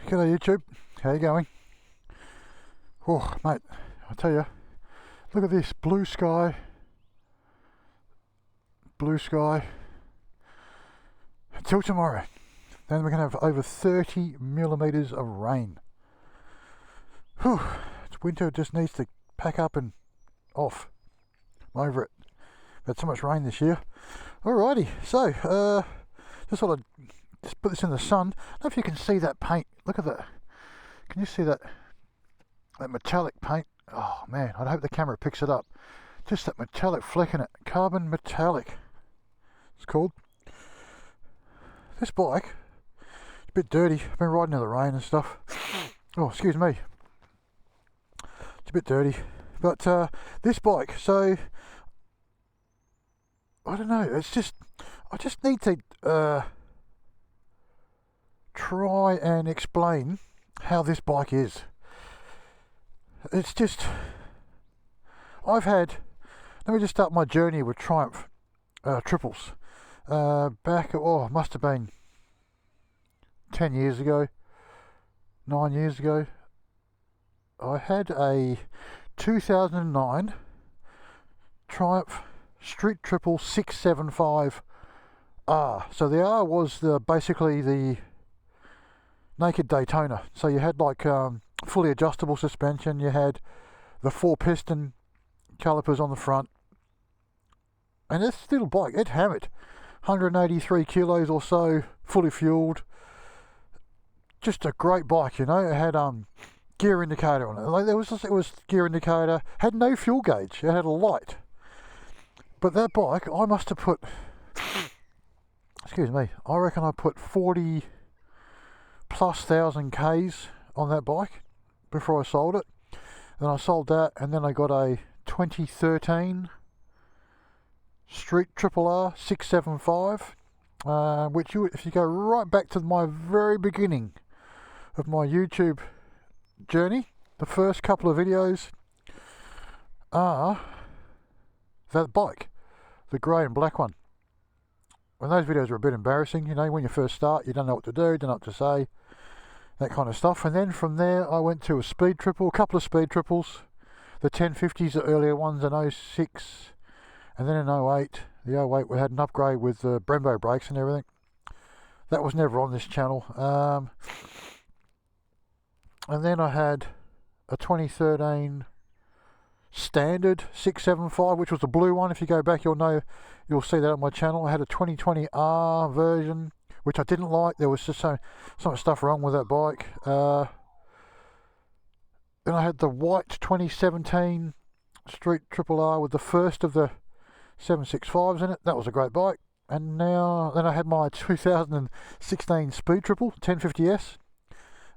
G'day YouTube, how you going? Oh mate, I tell you, look at this blue sky until tomorrow. Then we're going to have over 30 millimeters of rain. Whew, it's winter, just needs to pack up and off. I'm over it. We've had so much rain this year. Alrighty, so just thought I'd just put this in the sun. I don't know if you can see that paint. Look at that. Can you see that metallic paint? Oh man, I hope the camera picks it up. Just that metallic fleck in it. Carbon metallic, it's called. This bike, it's a bit dirty. I've been riding in the rain and stuff. Oh, excuse me. It's a bit dirty. But this bike, so I don't know, it's just, I just need to try and explain how this bike is. It's just, let me just start my journey with Triumph triples. Back, must have been 10 years ago, 9 years ago. I had a 2009 Triumph Street Triple 675R. So the R was basically the naked Daytona. So you had like fully adjustable suspension, you had the 4-piston calipers on the front, and this little bike, it hammered 183 kilos or so, fully fueled. Just a great bike, you know. It had gear indicator on it. Like it was gear indicator, had no fuel gauge, it had a light. But that bike, I must have put, excuse me, I reckon I put 40 plus thousand Ks on that bike before I sold it. Then I sold that, and then I got a 2013 Street Triple R 675, which if you go right back to my very beginning of my YouTube journey, the first couple of videos are that bike, the grey and black one. And those videos are a bit embarrassing, you know, when you first start, you don't know what to do, don't know what to say, that kind of stuff. And then from there I went to a speed triple, a couple of speed triples, the 1050s, the earlier ones in 06, and then in 08, the 08 we had an upgrade with the Brembo brakes and everything. That was never on this channel. And then I had a 2013 standard 675, which was the blue one. If you go back, you'll see that on my channel. I had a 2020R version, which I didn't like. There was just so much stuff wrong with that bike. Then I had the white 2017 Street Triple R with the first of the 765s in it. That was a great bike. And then I had my 2016 Speed Triple 1050S,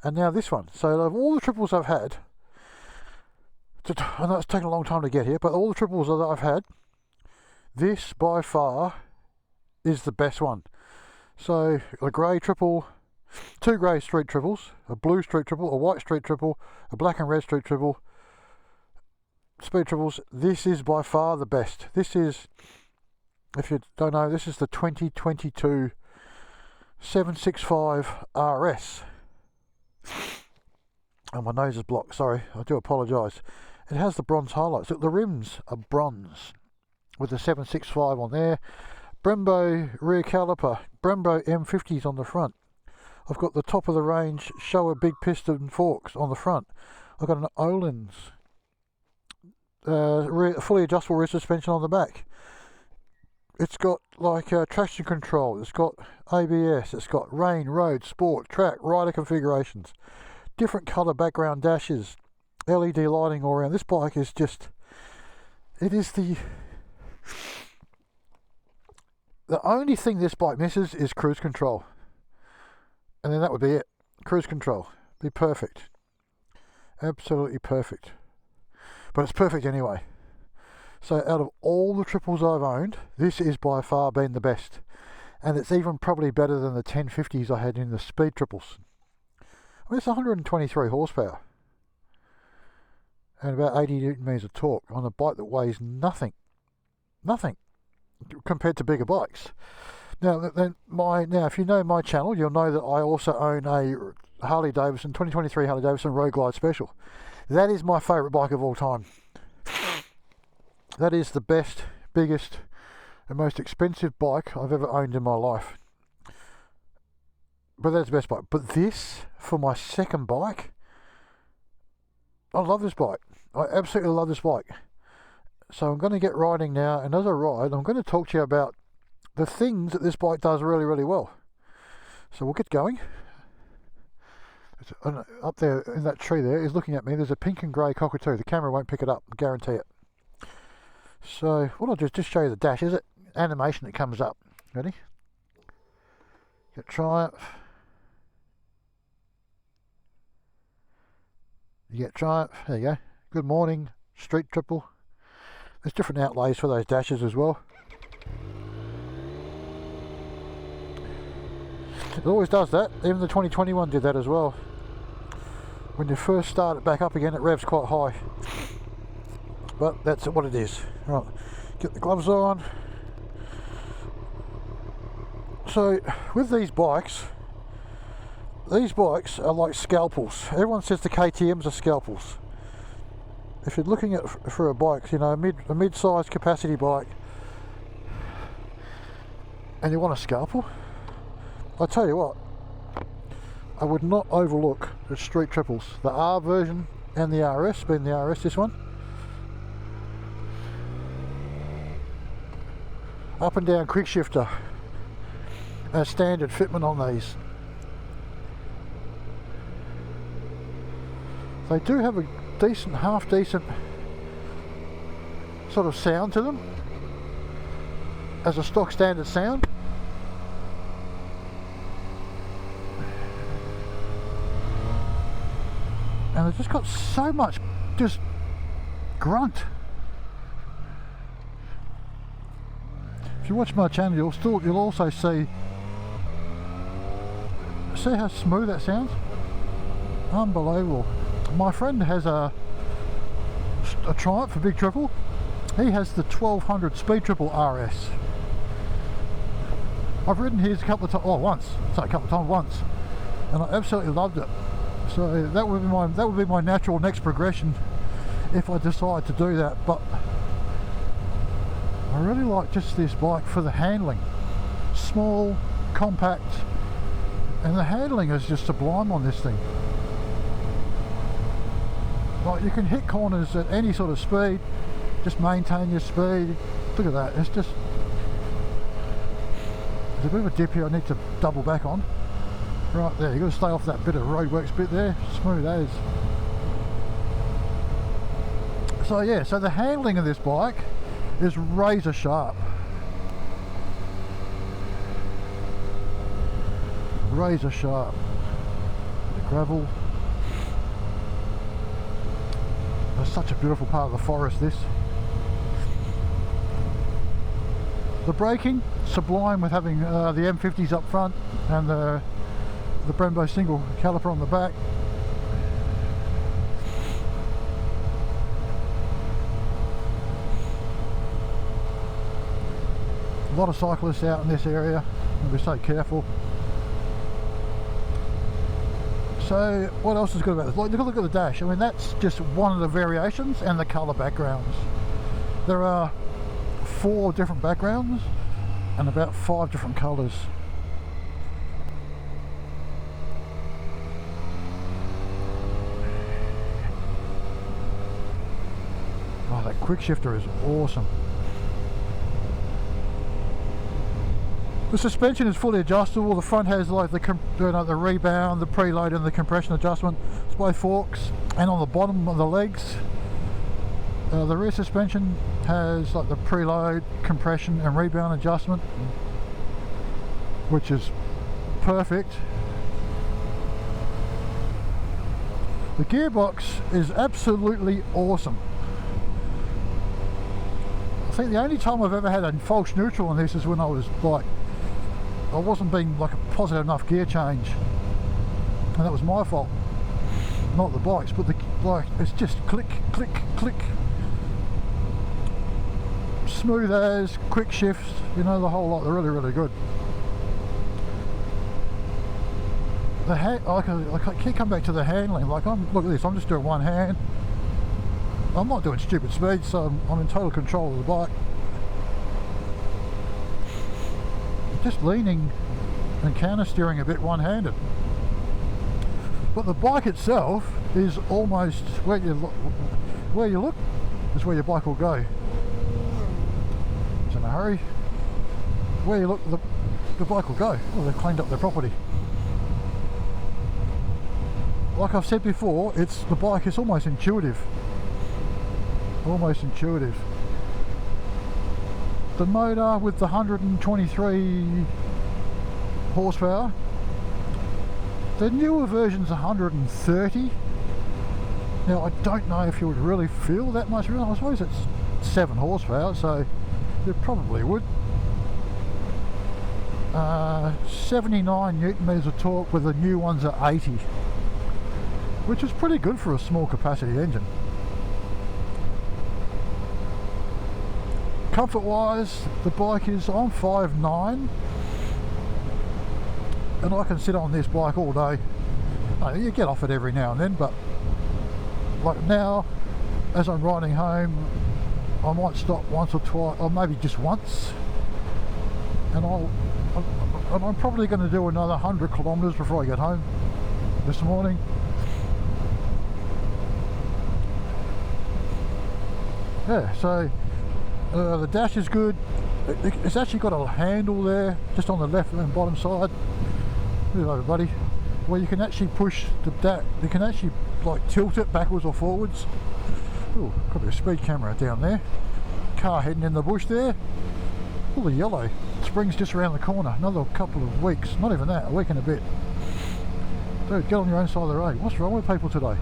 and now this one. So of all the triples I've had, I know it's taken a long time to get here, but all the triples that I've had, this by far is the best one. So a grey triple, 2 grey street triples, a blue street triple, a white street triple, a black and red street triple, speed triples. This is by far the best. This is, if you don't know, this is the 2022 765 RS. Oh, my nose is blocked, sorry, I do apologise. It has the bronze highlights. Look, the rims are bronze with the 765 on there. Brembo rear caliper, Brembo M50s on the front. I've got the top of the range Showa big piston forks on the front. I've got an Öhlins fully adjustable rear suspension on the back. It's got like traction control, it's got ABS, it's got rain, road, sport, track, rider configurations, different colour background dashes, LED lighting all around. This bike is just, it is the only thing this bike misses is cruise control. And then that would be it. Cruise control. Be perfect. Absolutely perfect. But it's perfect anyway. So out of all the triples I've owned, this is by far been the best. And it's even probably better than the 1050s I had in the speed triples. I mean, it's 123 horsepower. And about 80 newton meters of torque on a bike that weighs nothing. Nothing. Compared to bigger bikes. Now, if you know my channel, you'll know that I also own a Harley Davidson 2023 Harley Davidson Road Glide Special. That is my favourite bike of all time. That is the best, biggest and most expensive bike I've ever owned in my life. But that's the best bike. But this, for my second bike, I love this bike. I absolutely love this bike. So I'm going to get riding now, and as I ride, I'm going to talk to you about the things that this bike does really, really well. So we'll get going. Up there in that tree there is looking at me. There's a pink and grey cockatoo. The camera won't pick it up, I guarantee it. So what I'll do is just show you the dash. Is it animation that comes up? Ready? Get Triumph. You get Triumph. There you go. Good morning. Street triple. There's different outlays for those dashes as well. It always does that. Even the 2021 did that as well. When you first start it back up again, it revs quite high. But that's what it is. Right, get the gloves on. So with these bikes are like scalpels. Everyone says the KTMs are scalpels. If you're looking at for a bike, you know, a mid-sized capacity bike, and you want a scalpel, I tell you what, I would not overlook the street triples, the R version and the RS, being the RS this one. Up and down quick shifter as standard fitment on these. They do have a decent, half decent sort of sound to them as a stock standard sound. And they've just got so much just grunt. If you watch my channel, you'll also see how smooth that sounds. Unbelievable. My friend has a Triumph, a big triple. He has the 1200 speed triple RS. I've ridden his a couple of times, once, and I absolutely loved it. So that would be my natural next progression if I decide to do that. But I really like just this bike for the handling. Small, compact, and the handling is just sublime on this thing. Like, you can hit corners at any sort of speed, just maintain your speed. Look at that, it's just, there's a bit of a dip here I need to double back on. Right there, you've got to stay off that bit of roadworks bit there, smooth as. So yeah, so the handling of this bike is razor sharp. Razor sharp. The gravel. It's such a beautiful part of the forest, this. The braking, sublime with having the M50s up front and the Brembo single caliper on the back. A lot of cyclists out in this area, and be so careful. So what else is good about this? Like, look at the dash. I mean, that's just one of the variations, and the colour backgrounds. There are 4 different backgrounds and about 5 different colours. Oh, that quick shifter is awesome. The suspension is fully adjustable. The front has like the rebound, the preload and the compression adjustment. It's both forks, and on the bottom of the legs, the rear suspension has like the preload, compression and rebound adjustment, which is perfect. The gearbox is absolutely awesome. I think the only time I've ever had a false neutral on this is when I wasn't being like a positive enough gear change, and that was my fault, not the bike's. But it's just click, click, click, smooth as, quick shifts, you know, the whole lot. They're really, really good. I keep coming back to the handling. Like, look at this, I'm just doing one hand. I'm not doing stupid speed, so I'm in total control of the bike. Just leaning and counter steering a bit one-handed. But the bike itself is almost where you look is where your bike will go. It's in a hurry. Where you look, the bike will go. Well, they've cleaned up their property. Like I've said before, the bike is almost intuitive. Almost intuitive. The motor with the 123 horsepower, the newer version's 130. Now I don't know if you would really feel that much. I suppose it's 7 horsepower, so you probably would. 79 newton meters of torque, with the new ones at 80, which is pretty good for a small capacity engine. Comfort wise, the bike is, I'm 5'9", and I can sit on this bike all day. You get off it every now and then, but like now, as I'm riding home, I might stop once or twice, or maybe just once, and I'm probably going to do another 100 kilometers before I get home this morning. Yeah, so the dash is good. It's actually got a handle there, just on the left and bottom side. Hello buddy. Where you can actually push the dash, you can actually like tilt it backwards or forwards. Ooh, got a speed camera down there. Car heading in the bush there. All the yellow. Spring's just around the corner. Another couple of weeks, not even that, a week and a bit. Dude, get on your own side of the road. What's wrong with people today?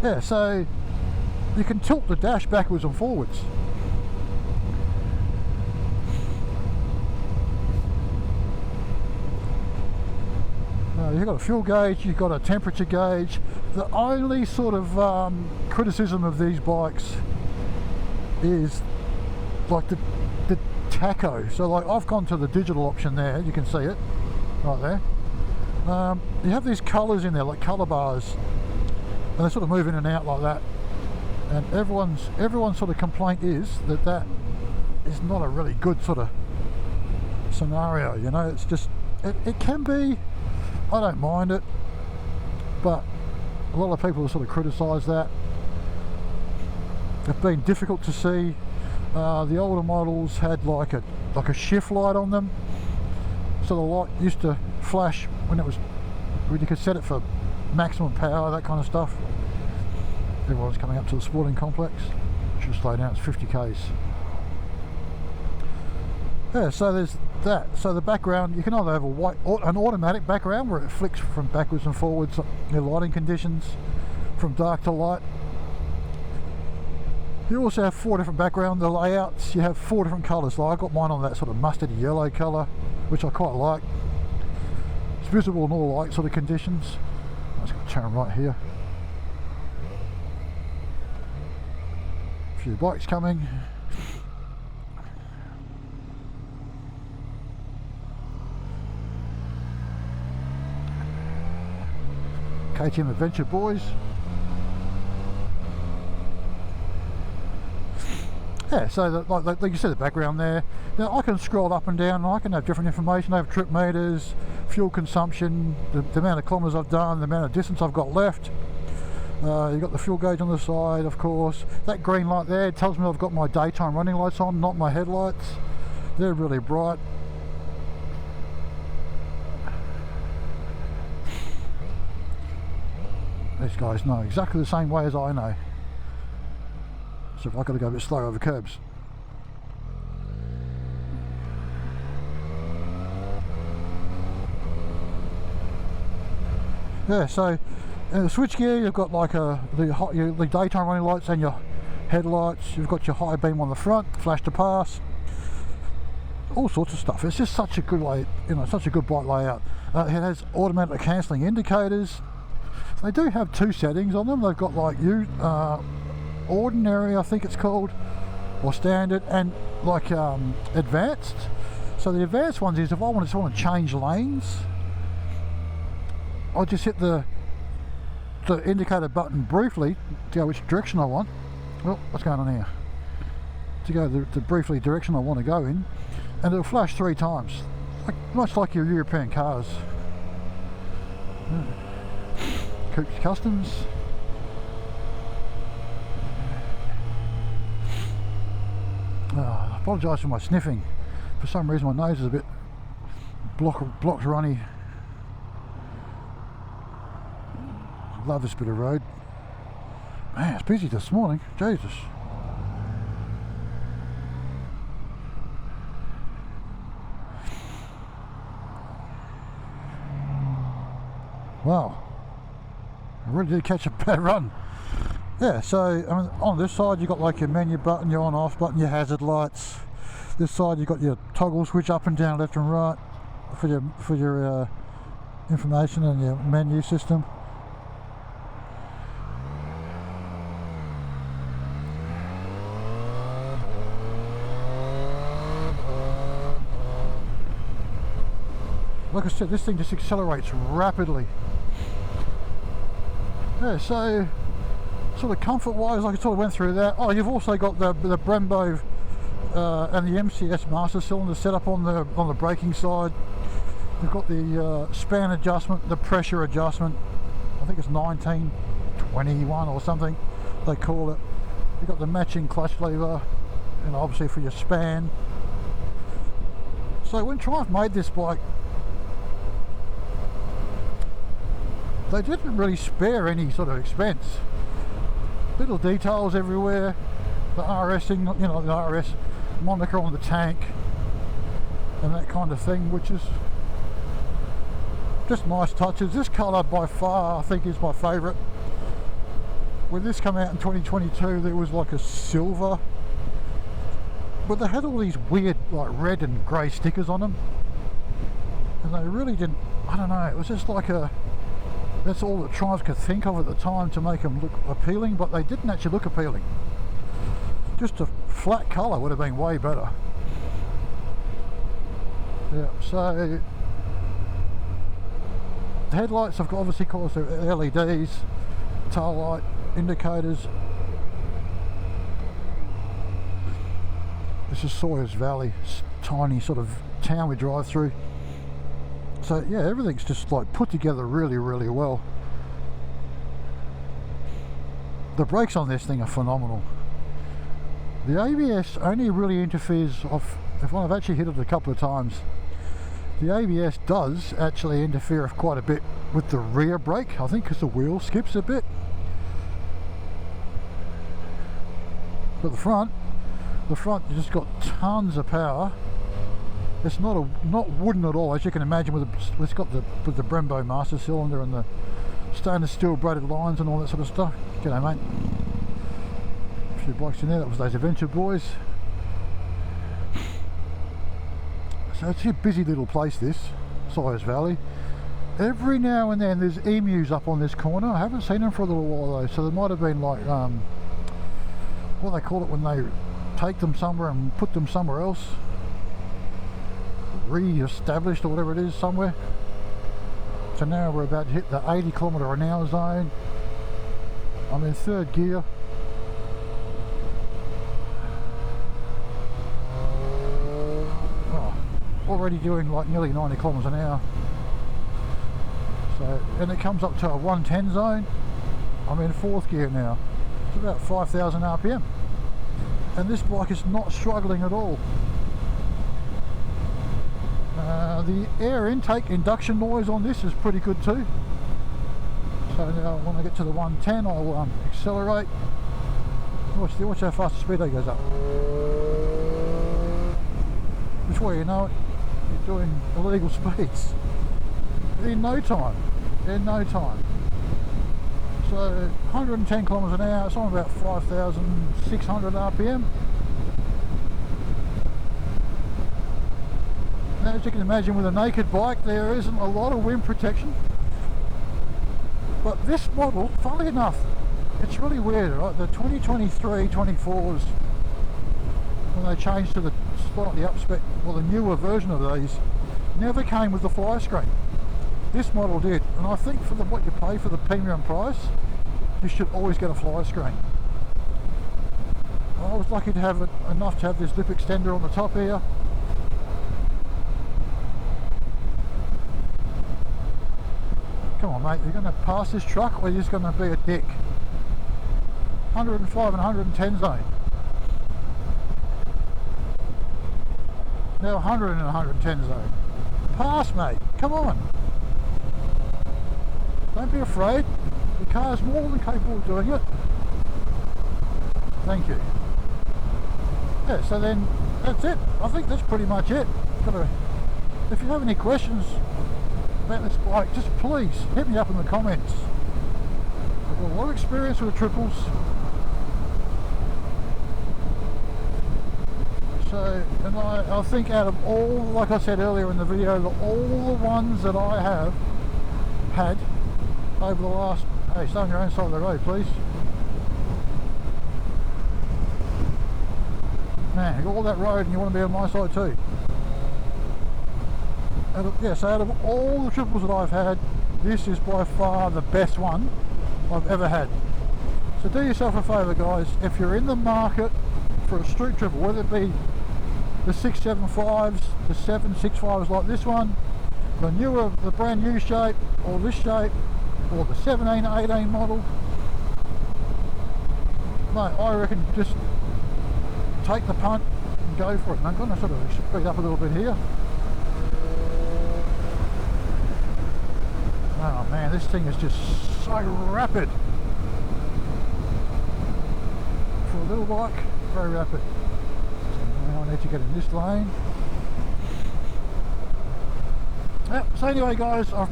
Yeah, so you can tilt the dash backwards and forwards. You've got a fuel gauge, you've got a temperature gauge. The only sort of criticism of these bikes is like the tacho. So like I've gone to the digital option there, you can see it right there. You have these colours in there, like colour bars, and they sort of move in and out like that. And everyone's sort of complaint is that is not a really good sort of scenario, you know. It's just, it can be, I don't mind it, but a lot of people have sort of criticised that. It's been difficult to see. The older models had like a shift light on them, so the light used to flash when you could set it for maximum power, that kind of stuff. Everyone's coming up to the sporting complex. Should slow down, it's 50 k's. Yeah, so there's that. So the background, you can either have an automatic background where it flicks from backwards and forwards in lighting conditions, from dark to light. You also have 4 different background layouts. You have 4 different colours. Like I got mine on that sort of mustardy yellow colour, which I quite like. It's visible in all light sort of conditions. I'm just going to turn right here. A few bikes coming. KTM Adventure boys. Yeah, so like you see the background there. Now I can scroll up and down and I can have different information. I have trip meters, fuel consumption, the amount of kilometers I've done, the amount of distance I've got left. You've got the fuel gauge on the side, of course. That green light there tells me I've got my daytime running lights on, not my headlights. They're really bright. These guys know exactly the same way as I know. So if I've got to go a bit slower over curbs. Yeah, so in the switchgear you've got like the daytime running lights and your headlights. You've got your high beam on the front, flash to pass, all sorts of stuff. It's just such a good way, you know, such a good bike layout. It has automatic cancelling indicators. They do have 2 settings on them. They've got like ordinary, I think it's called, or standard, and like advanced. So the advanced ones is if I want to change lanes, I just hit the indicator button briefly to go which direction I want. Well, what's going on here? To go the briefly direction I want to go in, and it'll flash 3 times, much like your European cars. Coops Customs. I apologise for my sniffing. For some reason my nose is a bit blocked runny. Love this bit of road. Man, it's busy this morning. Jesus. Wow. I really did catch a bad run. Yeah, so I mean, on this side you've got like your menu button, your on off button, your hazard lights. This side you've got your toggle switch up and down, left and right for your information and your menu system. Like I said, this thing just accelerates rapidly. Yeah, so sort of comfort wise, I sort of went through that. Oh, you've also got the Brembo and the MCS master cylinder set up on the braking side. You've got the span adjustment, the pressure adjustment. I think it's 1921 or something they call it. You've got the matching clutch lever, and obviously for your span. So when Triumph made this bike, they didn't really spare any sort of expense. Little details everywhere, the RSing, you know, the RS moniker on the tank and that kind of thing, which is just nice touches. This colour by far I think is my favourite. When this came out in 2022 there was like a silver, but they had all these weird like red and grey stickers on them, and they really didn't, I don't know, it was just like that's all that Triumph could think of at the time to make them look appealing, but they didn't actually look appealing. Just a flat colour would have been way better. Yeah, so the headlights have obviously caused their LEDs, tail light, indicators. This is Sawyers Valley, tiny sort of town we drive through. So yeah, everything's just like put together really, really well. The brakes on this thing are phenomenal. The ABS only really interferes if I've actually hit it a couple of times. The ABS does actually interfere quite a bit with the rear brake, I think, because the wheel skips a bit. But the front you just got tons of power. It's not wooden at all, as you can imagine. With the Brembo master cylinder and the stainless steel braided lines and all that sort of stuff. G'day, mate. A few bikes in there. That was those Adventure boys. So it's a busy little place, this Sawyers Valley. Every now and then there's emus up on this corner. I haven't seen them for a little while though, so there might have been like what they call it when they take them somewhere and put them somewhere else, re-established or whatever it is somewhere. So now we're about to hit the 80 km/h zone. I'm in third gear. Oh, already doing like nearly 90 km/h. So, and it comes up to a 110 zone. I'm in fourth gear now. It's about 5,000 RPM. And this bike is not struggling at all. The air intake induction noise on this is pretty good too. So now when I get to the 110 I'll accelerate. Watch how fast the speed goes up. Before you know it, you're doing illegal speeds in no time. So 110 km/h, it's on about 5,600 RPM. Now, as you can imagine, with a naked bike there isn't a lot of wind protection, but this model, funnily enough, it's really weird, right? The 2023 24s, when they changed to the slightly up spec, well, the newer version of these, never came with the fly screen. This model did, and I think for what you pay for the premium price, you should always get a fly screen. I was lucky to have it enough to have this lip extender on the top here. Come on mate, you're going to pass this truck or you're just going to be a dick. 105 and 110 zone. Now 100 and 110 zone. Pass mate, come on. Don't be afraid. The car's more than capable of doing it. Thank you. Yeah, so then that's it. I think that's pretty much it. If you have any questions about this bike, just please hit me up in the comments. I've got a lot of experience with the triples. So, and I think out of all, like I said earlier in the video, all the ones that I have had over the last, hey, stay on your own side of the road please. Man, you got all that road and you want to be on my side too. So out of all the triples that I've had, this is by far the best one I've ever had. So do yourself a favour guys, if you're in the market for a street triple, whether it be the 675s, the 765s like this one, the brand new shape, or this shape, or the 17, 18 model, mate, I reckon just take the punt and go for it. And I'm going to sort of speed up a little bit here. Oh man, this thing is just so rapid. For a little bike, very rapid. So now I need to get in this lane. Yeah, so anyway guys, I've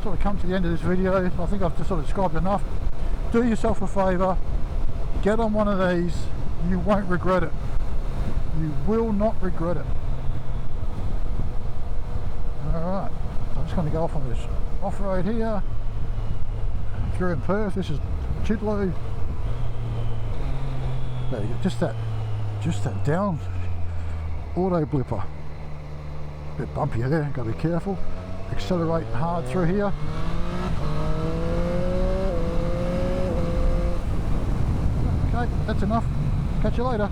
sort of come to the end of this video. I think I've just sort of described enough. Do yourself a favour, get on one of these, you won't regret it. You will not regret it. Alright, so I'm just going to go off on this off-road here. If you're in Perth, this is Chidlow. There you go, just that down auto blipper. Bit bumpy there, gotta be careful. Accelerate hard through here. Okay, that's enough. Catch you later.